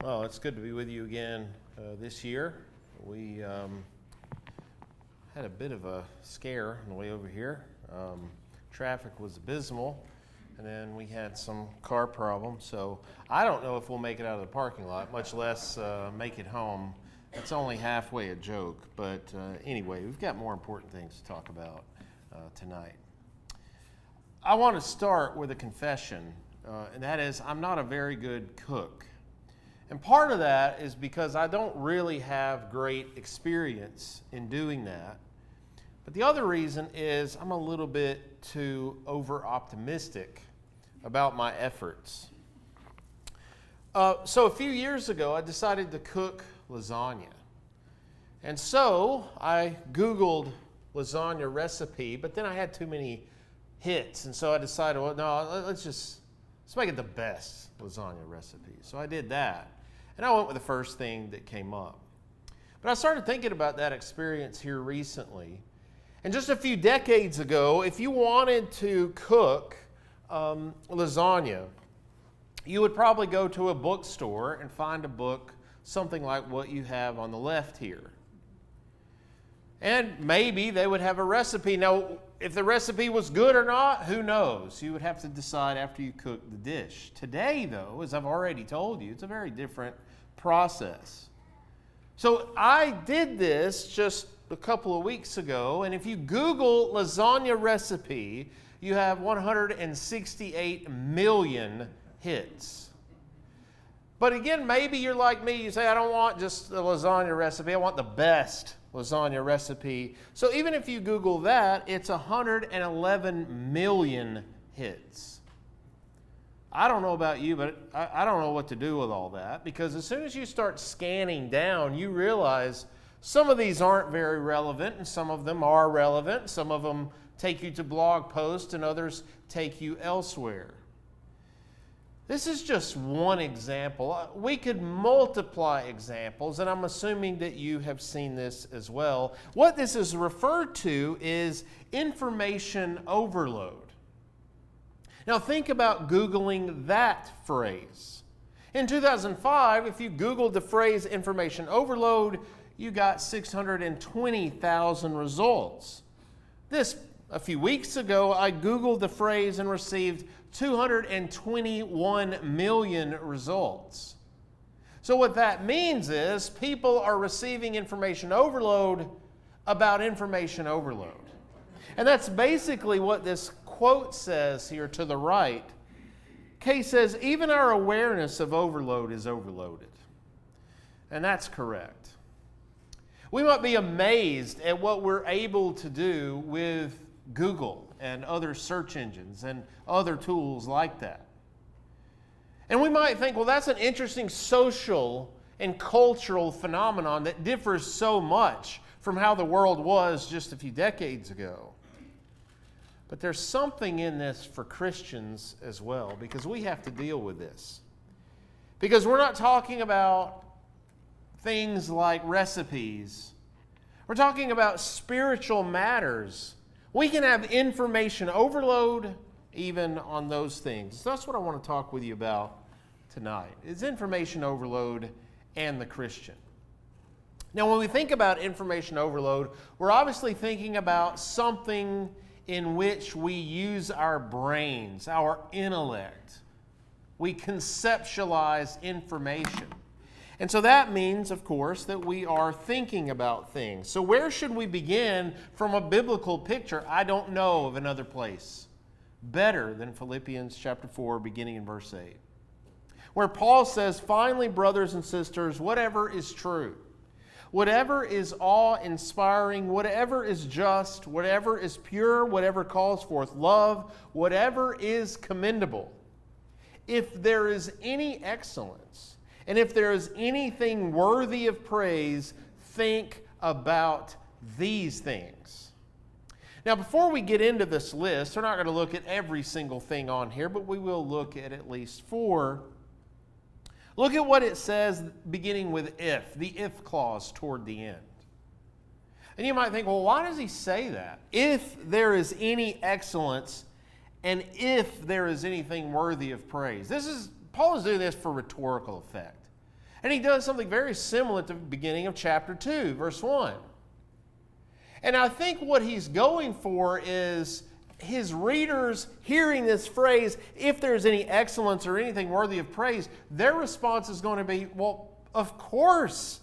Well, it's good to be with you again this year. We had a bit of a scare on the way over here. Traffic was abysmal, and then we had some car problems. So I don't know if we'll make it out of the parking lot, much less make it home. It's only halfway a joke, but anyway, we've got more important things to talk about tonight. I want to start with a confession, and that is I'm not a very good cook. And part of that is because I don't really have great experience in doing that. But the other reason is I'm a little bit too over-optimistic about my efforts. So a few years ago, I decided to cook lasagna. And so I Googled lasagna recipe, but then I had too many hits. And so I decided, well, no, let's make it the best lasagna recipe. So I did that. And I went with the first thing that came up. But I started thinking about that experience here recently. And just a few decades ago, if you wanted to cook lasagna, you would probably go to a bookstore and find a book, something like what you have on the left here. And maybe they would have a recipe. Now, if the recipe was good or not, who knows? You would have to decide after you cook the dish. Today, though, as I've already told you, it's a very different process. So I did this just a couple of weeks ago, and if you Google lasagna recipe, you have 168 million hits. But again, maybe you're like me, you say, I don't want just the lasagna recipe, I want the best lasagna recipe. So even if you Google that, it's 111 million hits. I don't know about you, but I don't know what to do with all that, because as soon as you start scanning down, you realize some of these aren't very relevant and some of them are relevant. Some of them take you to blog posts and others take you elsewhere. This is just one example. We could multiply examples, and I'm assuming that you have seen this as well. What this is referred to is information overload. Now think about Googling that phrase. In 2005, if you Googled the phrase information overload, you got 620,000 results. A few weeks ago, I Googled the phrase and received 221 million results. So what that means is people are receiving information overload about information overload. And that's basically what this quote says here to the right. Kay says, even our awareness of overload is overloaded. And that's correct. We might be amazed at what we're able to do with Google and other search engines and other tools like that. And we might think, well, that's an interesting social and cultural phenomenon that differs so much from how the world was just a few decades ago. But there's something in this for Christians as well, because we have to deal with this. Because we're not talking about things like recipes. We're talking about spiritual matters. We can have information overload even on those things. So that's what I want to talk with you about tonight, is information overload and the Christian. Now, when we think about information overload, we're obviously thinking about something in which we use our brains, our intellect. We conceptualize information. And so that means, of course, that we are thinking about things. So where should we begin from a biblical picture? I don't know of another place better than Philippians chapter 4, beginning in verse 8, where Paul says, finally, brothers and sisters, whatever is true, whatever is awe-inspiring, whatever is just, whatever is pure, whatever calls forth love, whatever is commendable, if there is any excellence, and if there is anything worthy of praise, think about these things. Now, before we get into this list, we're not going to look at every single thing on here, but we will look at least 4. Look at what it says beginning with if, the if clause toward the end. And you might think, well, why does he say that? If there is any excellence and if there is anything worthy of praise. Paul is doing this for rhetorical effect. And he does something very similar at the beginning of chapter 2, verse 1. And I think what he's going for is his readers hearing this phrase, if there's any excellence or anything worthy of praise, their response is going to be, well, of course,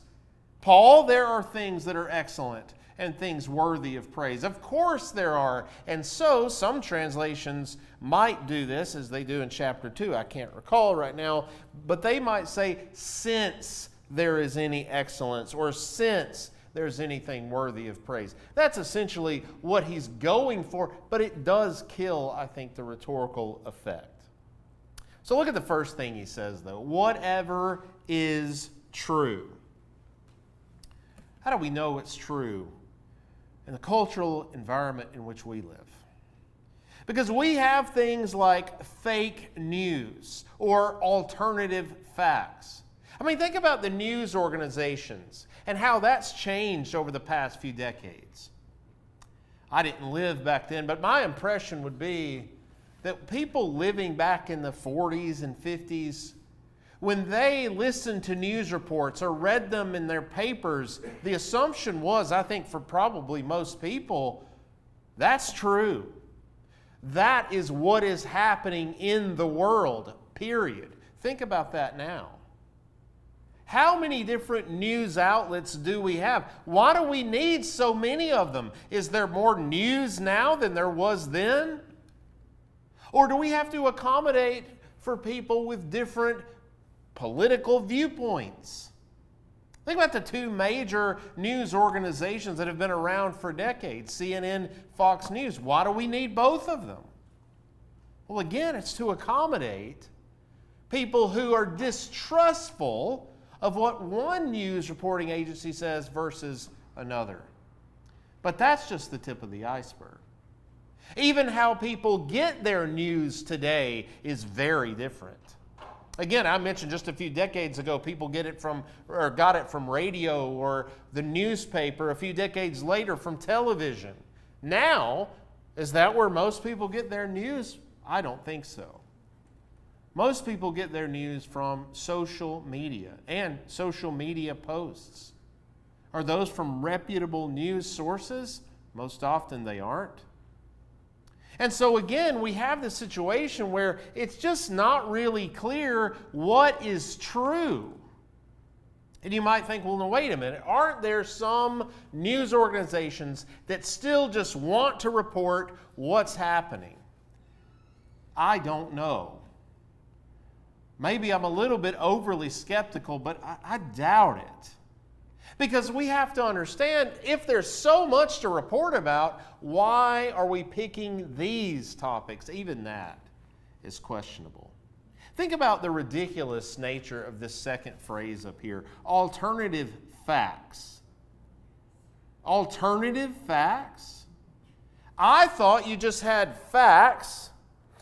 Paul, there are things that are excellent and things worthy of praise. Of course there are. And so some translations might do this as they do in chapter 2. I can't recall right now, but they might say, since there is any excellence, or since there's anything worthy of praise. That's essentially what he's going for, but it does kill, I think, the rhetorical effect. So look at the first thing he says, though. Whatever is true. How do we know it's true in the cultural environment in which we live? Because we have things like fake news or alternative facts. I mean, think about the news organizations and how that's changed over the past few decades. I didn't live back then, but my impression would be that people living back in the 40s and 50s, when they listened to news reports or read them in their papers, the assumption was, I think for probably most people, that's true. That is what is happening in the world, period. Think about that now. How many different news outlets do we have? Why do we need so many of them? Is there more news now than there was then? Or do we have to accommodate for people with different political viewpoints? Think about the two major news organizations that have been around for decades, CNN, Fox News. Why do we need both of them? Well, again, it's to accommodate people who are distrustful of what one news reporting agency says versus another. But that's just the tip of the iceberg. Even how people get their news today is very different. Again, I mentioned just a few decades ago, people got it from radio or the newspaper. A few decades later, from television. Now, is that where most people get their news? I don't think so. Most people get their news from social media and social media posts. Are those from reputable news sources? Most often they aren't. And so again, we have this situation where it's just not really clear what is true. And you might think, well, no, wait a minute. Aren't there some news organizations that still just want to report what's happening? I don't know. Maybe I'm a little bit overly skeptical, but I doubt it. Because we have to understand, if there's so much to report about, why are we picking these topics? Even that is questionable. Think about the ridiculous nature of this second phrase up here. Alternative facts. Alternative facts? I thought you just had facts,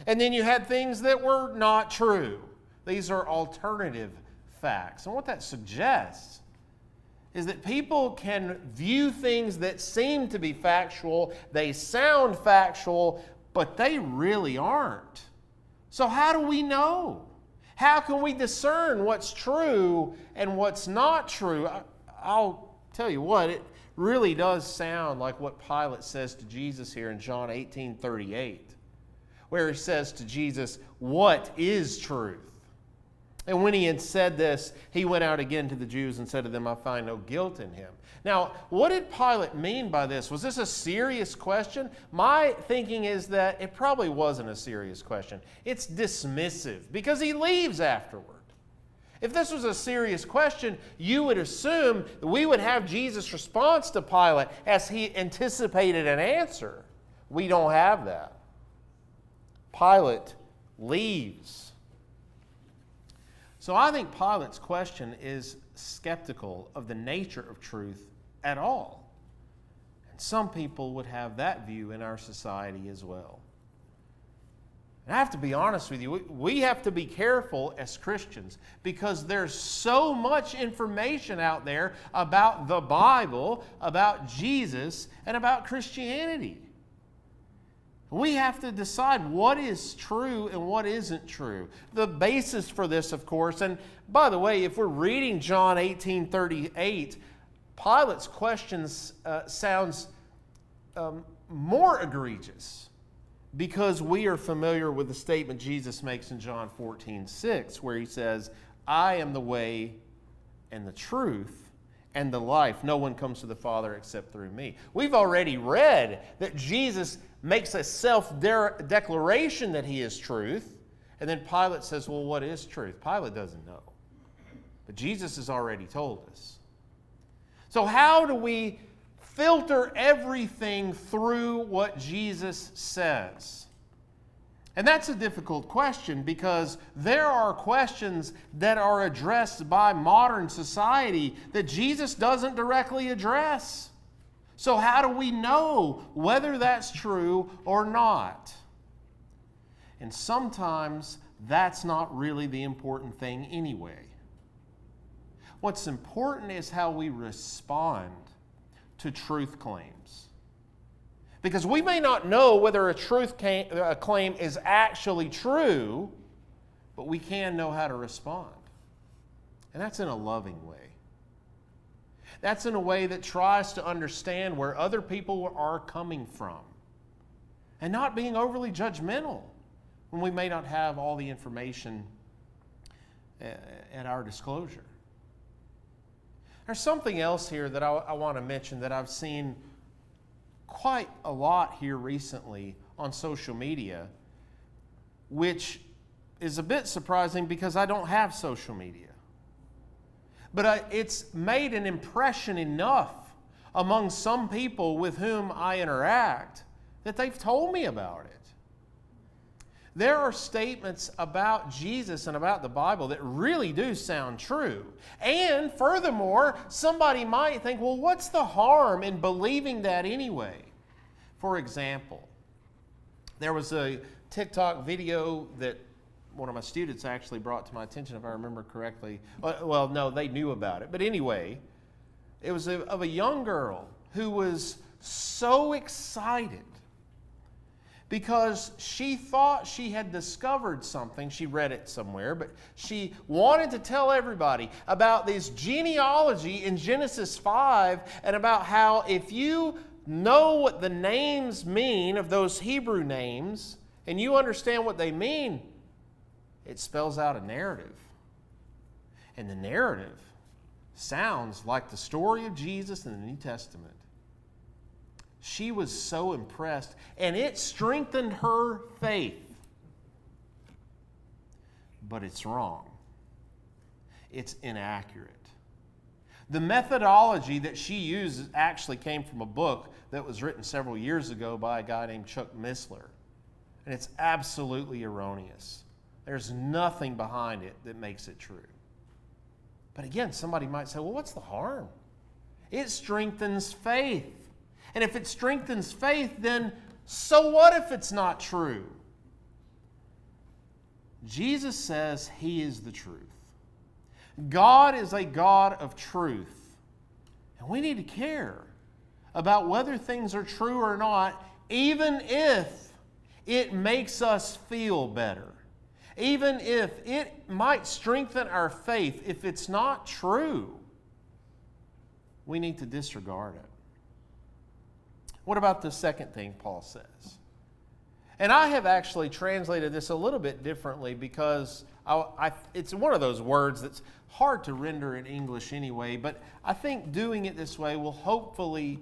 and then you had things that were not true. These are alternative facts. And what that suggests is that people can view things that seem to be factual, they sound factual, but they really aren't. So how do we know? How can we discern what's true and what's not true? I'll tell you what, it really does sound like what Pilate says to Jesus here in John 18:38, where he says to Jesus, "What is truth?" And when he had said this, he went out again to the Jews and said to them, "I find no guilt in him." Now, what did Pilate mean by this? Was this a serious question? My thinking is that it probably wasn't a serious question. It's dismissive because he leaves afterward. If this was a serious question, you would assume that we would have Jesus' response to Pilate as he anticipated an answer. We don't have that. Pilate leaves. So I think Pilate's question is skeptical of the nature of truth at all. And some people would have that view in our society as well. And I have to be honest with you, we have to be careful as Christians because there's so much information out there about the Bible, about Jesus, and about Christianity. We have to decide what is true and what isn't true. The basis for this, of course, and by the way, if we're reading John 18:38, Pilate's questions sounds more egregious because we are familiar with the statement Jesus makes in John 14:6, where he says, I am the way and the truth and the life. No one comes to the Father except through me. We've already read that Jesus makes a self-declaration that he is truth, and then Pilate says, well, what is truth? Pilate doesn't know. But Jesus has already told us. So how do we filter everything through what Jesus says? And that's a difficult question because there are questions that are addressed by modern society that Jesus doesn't directly address. So how do we know whether that's true or not? And sometimes that's not really the important thing anyway. What's important is how we respond to truth claims. Because we may not know whether a claim is actually true, but we can know how to respond. And that's in a loving way. That's in a way that tries to understand where other people are coming from and not being overly judgmental when we may not have all the information at our disclosure. There's something else here that I want to mention that I've seen quite a lot here recently on social media, which is a bit surprising because I don't have social media. But it's made an impression enough among some people with whom I interact that they've told me about it. There are statements about Jesus and about the Bible that really do sound true. And furthermore, somebody might think, well, what's the harm in believing that anyway? For example, there was a TikTok video that one of my students actually brought to my attention, if I remember correctly. Well, no, they knew about it. But anyway, it was of a young girl who was so excited because she thought she had discovered something. She read it somewhere, but she wanted to tell everybody about this genealogy in Genesis 5 and about how if you know what the names mean of those Hebrew names and you understand what they mean, it spells out a narrative. And the narrative sounds like the story of Jesus in the New Testament. She was so impressed, and it strengthened her faith. But it's wrong. It's inaccurate. The methodology that she uses actually came from a book that was written several years ago by a guy named Chuck Missler. And it's absolutely erroneous. There's nothing behind it that makes it true. But again, somebody might say, well, what's the harm? It strengthens faith. And if it strengthens faith, then so what if it's not true? Jesus says he is the truth. God is a God of truth. And we need to care about whether things are true or not, even if it makes us feel better. Even if it might strengthen our faith, if it's not true, we need to disregard it. What about the second thing Paul says? And I have actually translated this a little bit differently because it's one of those words that's hard to render in English anyway, but I think doing it this way will hopefully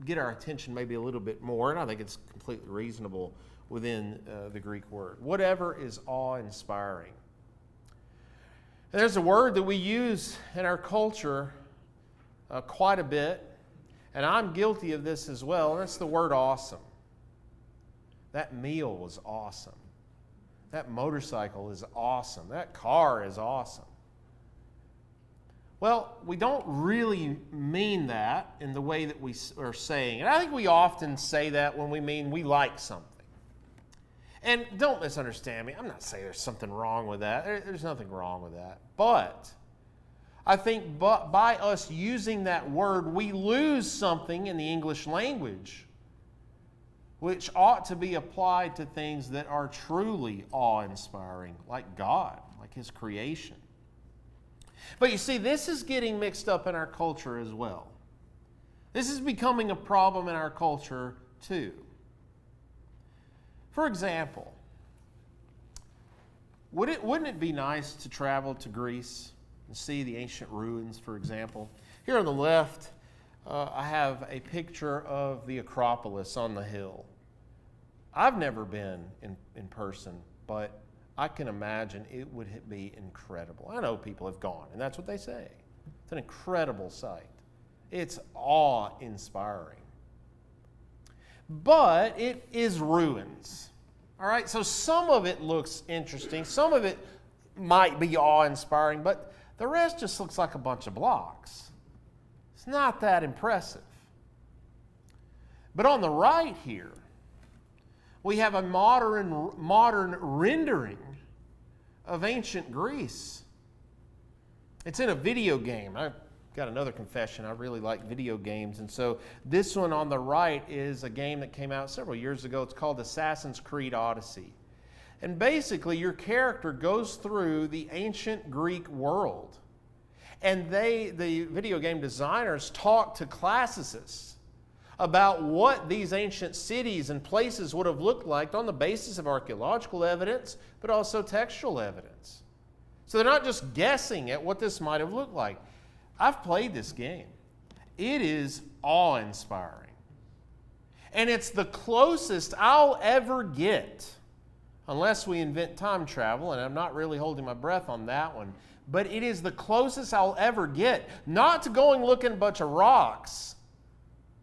get our attention maybe a little bit more, and I think it's completely reasonable within the Greek word. Whatever is awe-inspiring. And there's a word that we use in our culture quite a bit, and I'm guilty of this as well, and that's the word awesome. That meal was awesome. That motorcycle is awesome. That car is awesome. Well, we don't really mean that in the way that we are saying. And I think we often say that when we mean we like something. And don't misunderstand me. I'm not saying there's something wrong with that. There's nothing wrong with that. But I think by us using that word, we lose something in the English language which ought to be applied to things that are truly awe-inspiring, like God, like His creation. But you see, this is getting mixed up in our culture as well. This is becoming a problem in our culture too. For example, wouldn't it be nice to travel to Greece and see the ancient ruins, for example? Here on the left, I have a picture of the Acropolis on the hill. I've never been in person, but I can imagine it would be incredible. I know people have gone, and that's what they say. It's an incredible sight. It's awe-inspiring. But it is ruins. All right, so some of it looks interesting. Some of it might be awe-inspiring, but the rest just looks like a bunch of blocks. It's not that impressive. But on the right here, we have a modern rendering of ancient Greece. It's in a video game. I've got another confession. I really like video games. And so this one on the right is a game that came out several years ago. It's called Assassin's Creed Odyssey. And basically, your character goes through the ancient Greek world. And the video game designers, talk to classicists about what these ancient cities and places would have looked like on the basis of archaeological evidence, but also textual evidence. So they're not just guessing at what this might have looked like. I've played this game. It is awe-inspiring. And it's the closest I'll ever get, unless we invent time travel, and I'm not really holding my breath on that one, but it is the closest I'll ever get, not to going looking at a bunch of rocks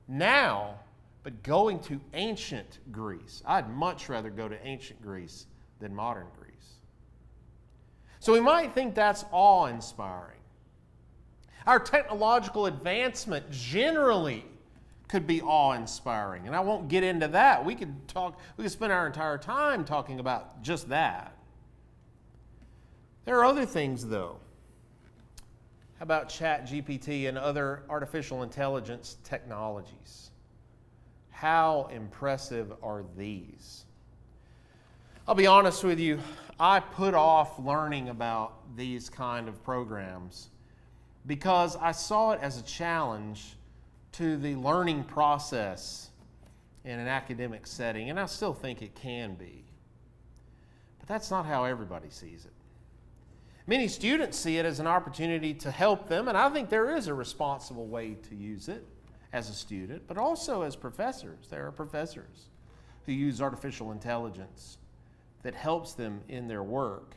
now, but going to ancient Greece. I'd much rather go to ancient Greece than modern Greece. So we might think that's awe-inspiring. Our technological advancement generally could be awe-inspiring, and I won't get into that. We could spend our entire time talking about just that. There are other things, though. How about ChatGPT and other artificial intelligence technologies? How impressive are these? I'll be honest with you, I put off learning about these kind of programs because I saw it as a challenge to the learning process in an academic setting, and I still think it can be. But that's not how everybody sees it. Many students see it as an opportunity to help them, and I think there is a responsible way to use it as a student, but also as professors. There are professors who use artificial intelligence that helps them in their work.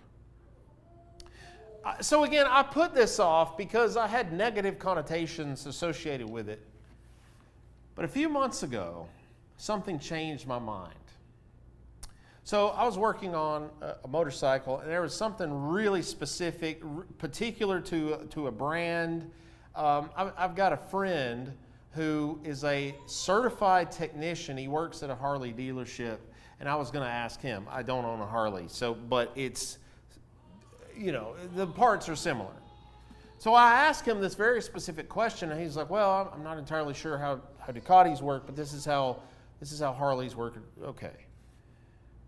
So again, I put this off because I had negative connotations associated with it. But a few months ago, something changed my mind. So I was working on a motorcycle, and there was something really specific, particular to a brand. I've got a friend who is a certified technician. He works at a Harley dealership, and I was going to ask him. I don't own a Harley, but it's, the parts are similar. So I asked him this very specific question, and he's like, well, I'm not entirely sure how Ducatis work, but this is how Harleys work. Okay.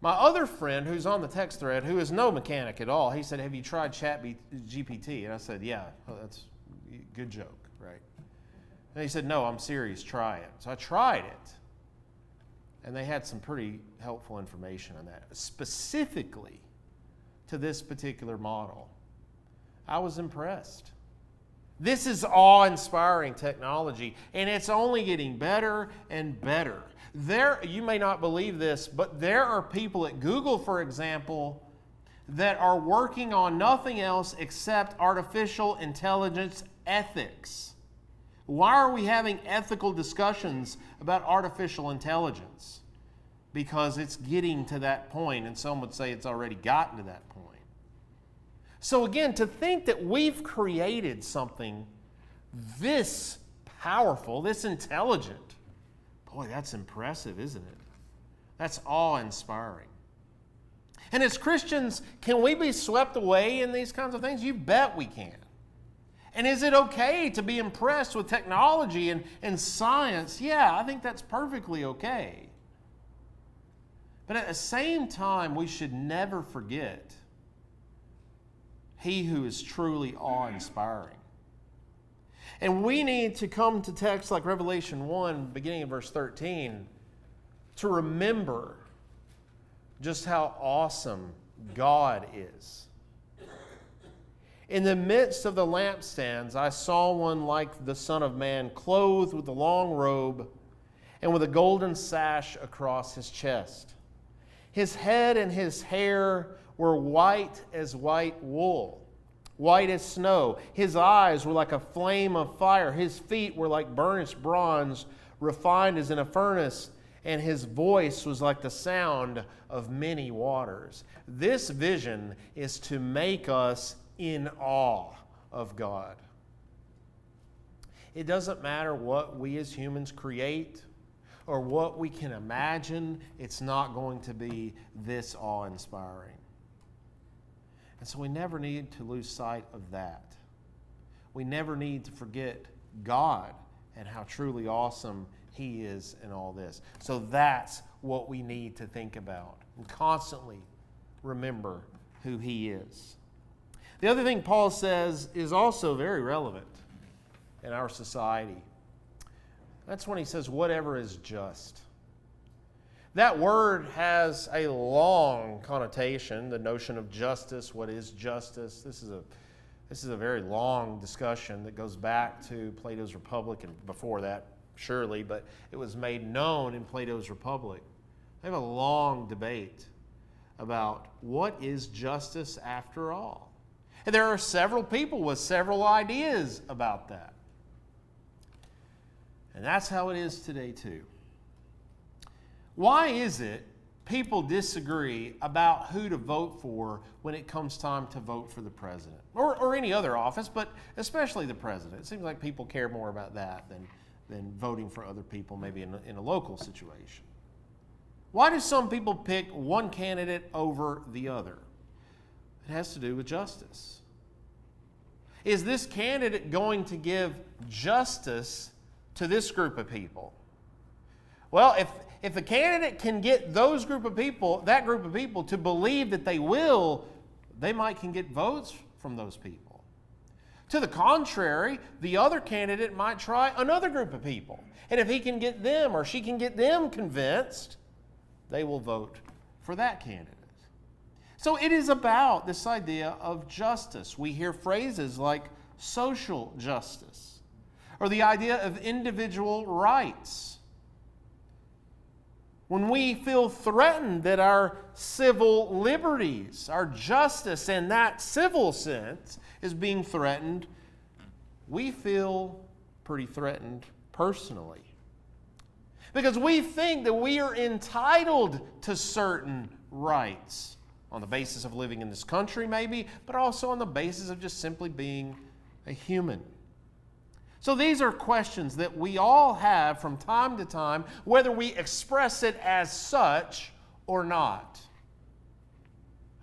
My other friend, who's on the text thread, who is no mechanic at all, he said, have you tried ChatGPT? And I said, yeah, that's a good joke, right? And he said, no, I'm serious, try it. So I tried it, and they had some pretty helpful information on that, specifically to this particular model. I was impressed. This is awe-inspiring technology, and it's only getting better and better. You may not believe this, but there are people at Google, for example, that are working on nothing else except artificial intelligence ethics. Why are we having ethical discussions about artificial intelligence? Because it's getting to that point, and some would say it's already gotten to that point. So again, to think that we've created something this powerful, this intelligent, boy, that's impressive, isn't it? That's awe-inspiring. And as Christians, can we be swept away in these kinds of things? You bet we can. And is it okay to be impressed with technology and science? Yeah, I think that's perfectly okay. But at the same time, we should never forget He who is truly awe-inspiring. And we need to come to texts like Revelation 1, beginning in verse 13, to remember just how awesome God is. In the midst of the lampstands, I saw one like the Son of Man, clothed with a long robe and with a golden sash across his chest. His head and his hair were white as white wool, white as snow. His eyes were like a flame of fire. His feet were like burnished bronze, refined as in a furnace, and his voice was like the sound of many waters. This vision is to make us in awe of God. It doesn't matter what we as humans create or what we can imagine, it's not going to be this awe-inspiring. And so we never need to lose sight of that. We never need to forget God and how truly awesome He is in all this. So that's what we need to think about and constantly remember who He is. The other thing Paul says is also very relevant in our society. That's when he says, whatever is just. That word has a long connotation, the notion of justice. What is justice? This is a very long discussion that goes back to Plato's Republic and before that, surely, but it was made known in Plato's Republic. They have a long debate about what is justice after all. And there are several people with several ideas about that. And that's how it is today too. Why is it people disagree about who to vote for when it comes time to vote for the president? Or any other office, but especially the president. It seems like people care more about that than voting for other people, maybe in a local situation. Why do some people pick one candidate over the other? It has to do with justice. Is this candidate going to give justice to this group of people? Well, if the candidate can get that group of people to believe that they will, they can get votes from those people. To the contrary, the other candidate might try another group of people. And if he can get them or she can get them convinced, they will vote for that candidate. So it is about this idea of justice. We hear phrases like social justice or the idea of individual rights. When we feel threatened that our civil liberties, our justice in that civil sense is being threatened, we feel pretty threatened personally. Because we think that we are entitled to certain rights on the basis of living in this country maybe, but also on the basis of just simply being a human. So these are questions that we all have from time to time, whether we express it as such or not.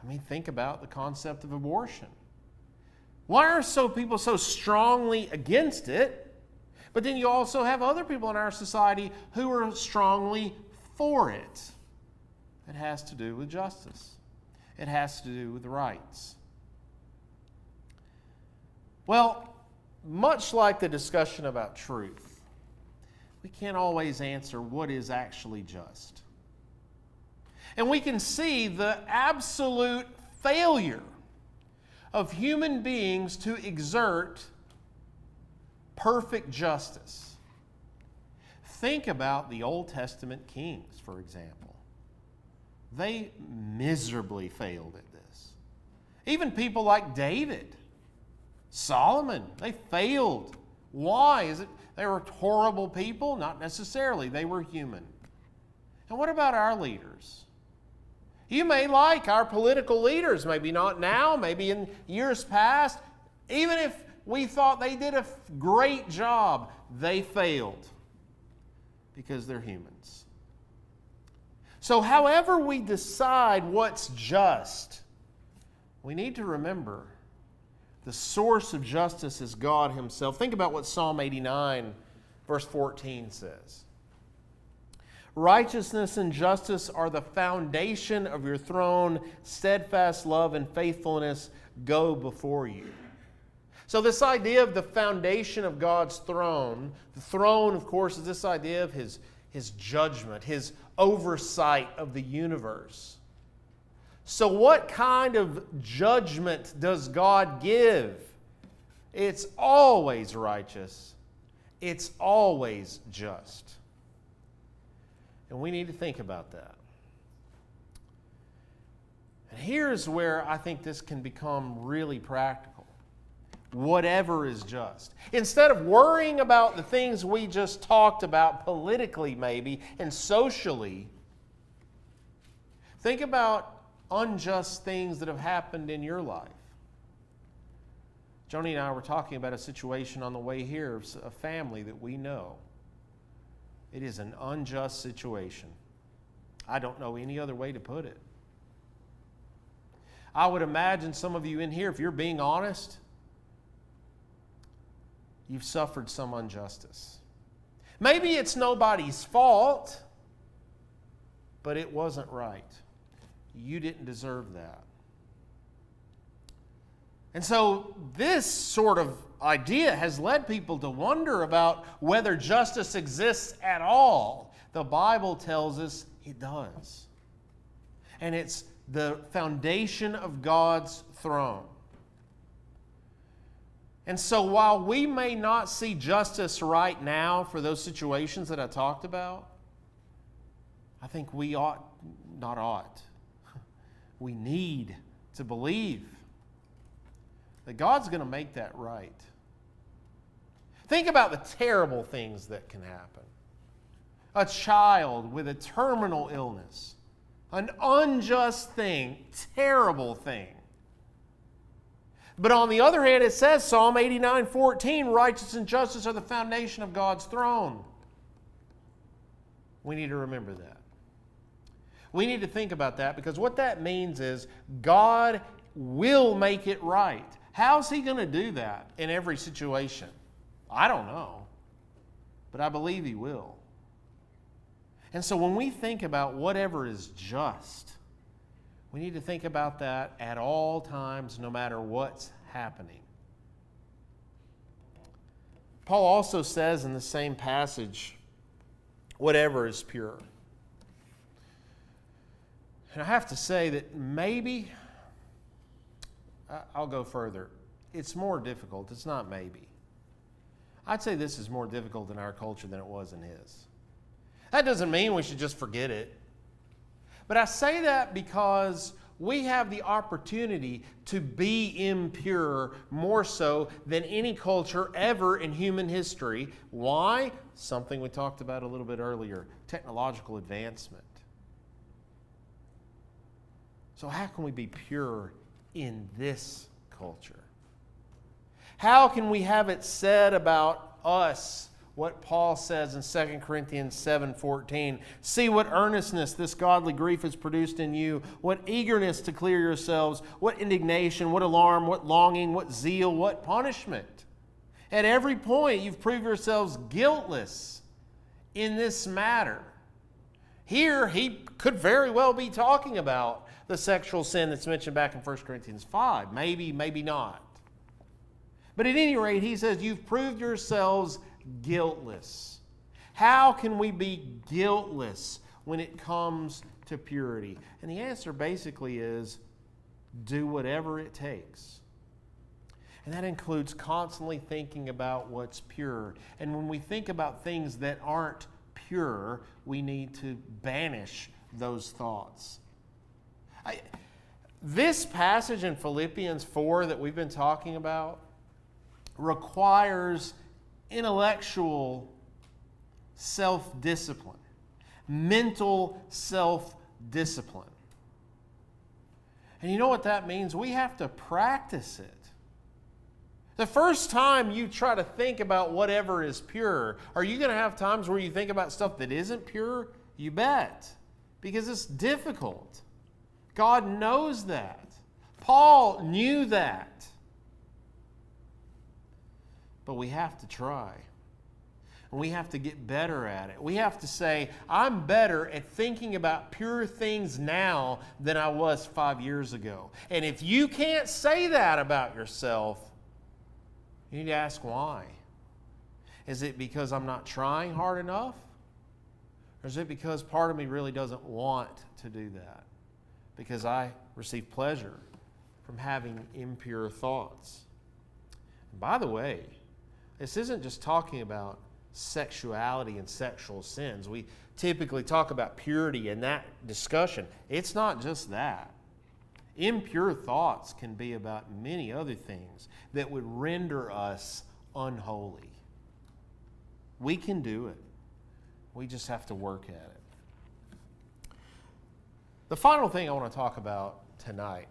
I mean, think about the concept of abortion. Why are people so strongly against it? But then you also have other people in our society who are strongly for it. It has to do with justice. It has to do with the rights. Well, much like the discussion about truth, we can't always answer what is actually just. And we can see the absolute failure of human beings to exert perfect justice. Think about the Old Testament kings, for example. They miserably failed at this. Even people like David, Solomon, they failed. Why? Is it they were horrible people? Not necessarily. They were human. And what about our leaders? You may like our political leaders, maybe not now, maybe in years past. Even if we thought they did a great job, they failed because they're humans. So however we decide what's just, we need to remember the source of justice is God Himself. Think about what Psalm 89, verse 14 says. Righteousness and justice are the foundation of your throne. Steadfast love and faithfulness go before you. So this idea of the foundation of God's throne, the throne, of course, is this idea of His judgment, His oversight of the universe. So what kind of judgment does God give? It's always righteous. It's always just. And we need to think about that. And here's where I think this can become really practical. Whatever is just. Instead of worrying about the things we just talked about politically maybe and socially, think about unjust things that have happened in your life. Joni and I were talking about a situation on the way here of a family that we know. It is an unjust situation. I don't know any other way to put it. I would imagine some of you in here, if you're being honest, you've suffered some injustice. Maybe it's nobody's fault, but it wasn't right. You didn't deserve that. And so this sort of idea has led people to wonder about whether justice exists at all. The Bible tells us it does. And it's the foundation of God's throne. And so while we may not see justice right now for those situations that I talked about, I think we we need to believe that God's going to make that right. Think about the terrible things that can happen. A child with a terminal illness, an unjust thing, terrible thing. But on the other hand, it says, Psalm 89:14, righteousness and justice are the foundation of God's throne. We need to remember that. We need to think about that, because what that means is God will make it right. How's He going to do that in every situation? I don't know, but I believe He will. And so when we think about whatever is just, we need to think about that at all times, no matter what's happening. Paul also says in the same passage, whatever is pure. And I have to say that maybe, I'll go further, it's more difficult. It's not maybe. I'd say this is more difficult in our culture than it was in his. That doesn't mean we should just forget it. But I say that because we have the opportunity to be impure more so than any culture ever in human history. Why? Something we talked about a little bit earlier, technological advancement. So how can we be pure in this culture? How can we have it said about us what Paul says in 2 Corinthians 7:14? See what earnestness this godly grief has produced in you, what eagerness to clear yourselves, what indignation, what alarm, what longing, what zeal, what punishment. At every point you've proved yourselves guiltless in this matter. Here he could very well be talking about the sexual sin that's mentioned back in 1 Corinthians 5. Maybe, maybe not. But at any rate, he says, you've proved yourselves guiltless. How can we be guiltless when it comes to purity? And the answer basically is, do whatever it takes. And that includes constantly thinking about what's pure. And when we think about things that aren't pure, we need to banish those thoughts. This passage in Philippians 4 that we've been talking about requires intellectual self-discipline, mental self-discipline. And you know what that means? We have to practice it. The first time you try to think about whatever is pure, are you going to have times where you think about stuff that isn't pure? You bet. Because it's difficult. God knows that. Paul knew that. But we have to try. And we have to get better at it. We have to say, I'm better at thinking about pure things now than I was 5 years ago. And if you can't say that about yourself, you need to ask why. Is it because I'm not trying hard enough? Or is it because part of me really doesn't want to do that? Because I receive pleasure from having impure thoughts. And by the way, this isn't just talking about sexuality and sexual sins. We typically talk about purity in that discussion. It's not just that. Impure thoughts can be about many other things that would render us unholy. We can do it. We just have to work at it. The final thing I want to talk about tonight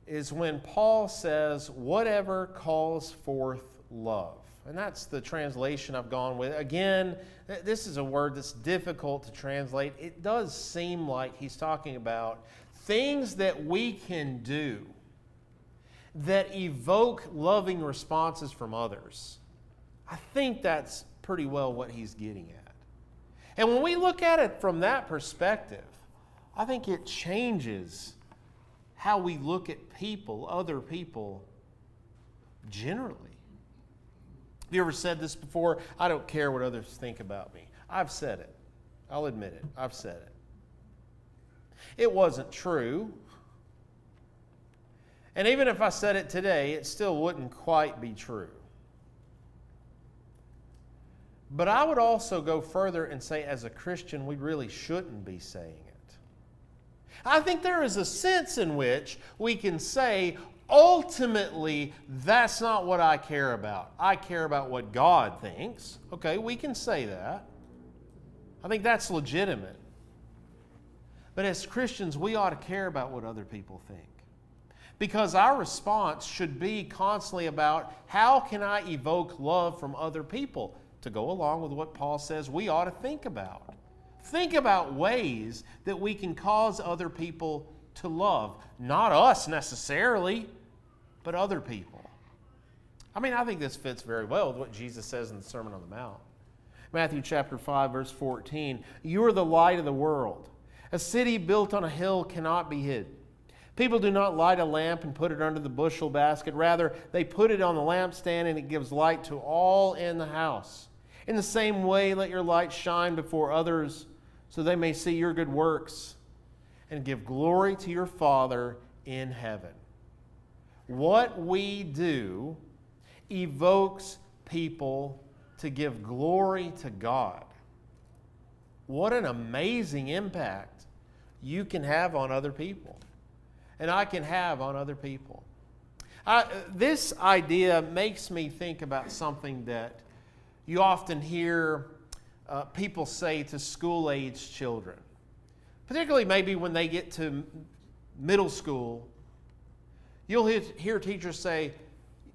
is when Paul says, whatever calls forth love. And that's the translation I've gone with. Again, this is a word that's difficult to translate. It does seem like he's talking about things that we can do that evoke loving responses from others. I think that's pretty well what he's getting at. And when we look at it from that perspective, I think it changes how we look at people, other people, generally. Have you ever said this before? I don't care what others think about me. I've said it. I'll admit it. I've said it. It wasn't true. And even if I said it today, it still wouldn't quite be true. But I would also go further and say, as a Christian, we really shouldn't be saying it. I think there is a sense in which we can say, ultimately, that's not what I care about. I care about what God thinks. Okay, we can say that. I think that's legitimate. But as Christians, we ought to care about what other people think. Because our response should be constantly about, how can I evoke love from other people? To go along with what Paul says we ought to think about. Think about ways that we can cause other people to love. Not us necessarily, but other people. I mean, I think this fits very well with what Jesus says in the Sermon on the Mount. Matthew chapter 5, verse 14. You are the light of the world. A city built on a hill cannot be hid. People do not light a lamp and put it under the bushel basket. Rather, they put it on the lampstand, and it gives light to all in the house. In the same way, let your light shine before others, so they may see your good works and give glory to your Father in heaven. What we do evokes people to give glory to God. What an amazing impact you can have on other people. And I can have on other people. This idea makes me think about something that you often hear people say to school-age children. Particularly maybe when they get to middle school, you'll hear teachers say,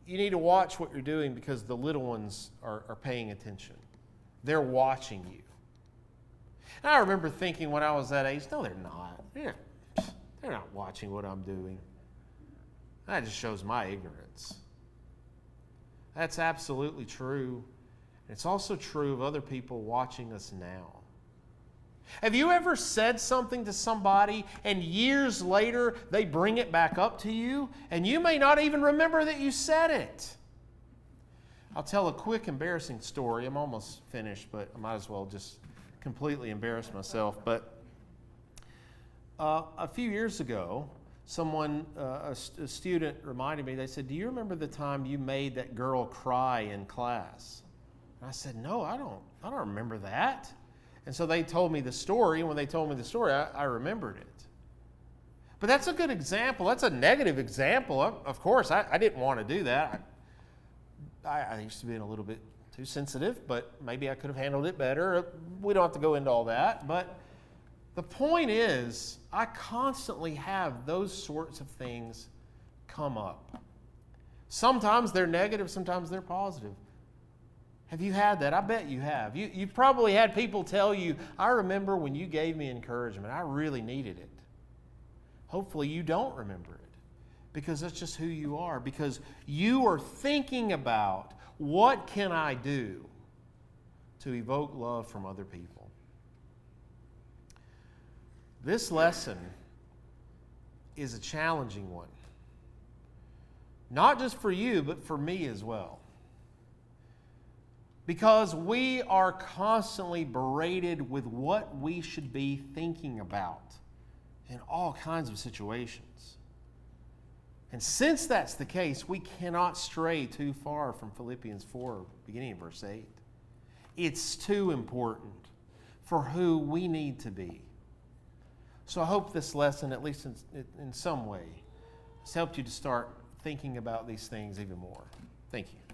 you need to watch what you're doing because the little ones are paying attention. They're watching you. And I remember thinking when I was that age, no, they're not. They're not watching what I'm doing. That just shows my ignorance. That's absolutely true. It's also true of other people watching us now. Have you ever said something to somebody and years later they bring it back up to you and you may not even remember that you said it? I'll tell a quick embarrassing story. I'm almost finished, but I might as well just completely embarrass myself. But a few years ago, someone, a student reminded me, they said, do you remember the time you made that girl cry in class? And I said, no, I don't remember that. And so they told me the story, and when they told me the story, I remembered it. But that's a good example. That's a negative example. Of course, I didn't want to do that. I used to be a little bit too sensitive, but maybe I could have handled it better. We don't have to go into all that. But the point is, I constantly have those sorts of things come up. Sometimes they're negative, sometimes they're positive. Have you had that? I bet you have. You've probably had people tell you, I remember when you gave me encouragement. I really needed it. Hopefully you don't remember it because that's just who you are. Because you are thinking about, what can I do to evoke love from other people. This lesson is a challenging one. Not just for you, but for me as well. Because we are constantly berated with what we should be thinking about in all kinds of situations. And since that's the case, we cannot stray too far from Philippians 4, beginning in verse 8. It's too important for who we need to be. So I hope this lesson, at least in some way, has helped you to start thinking about these things even more. Thank you.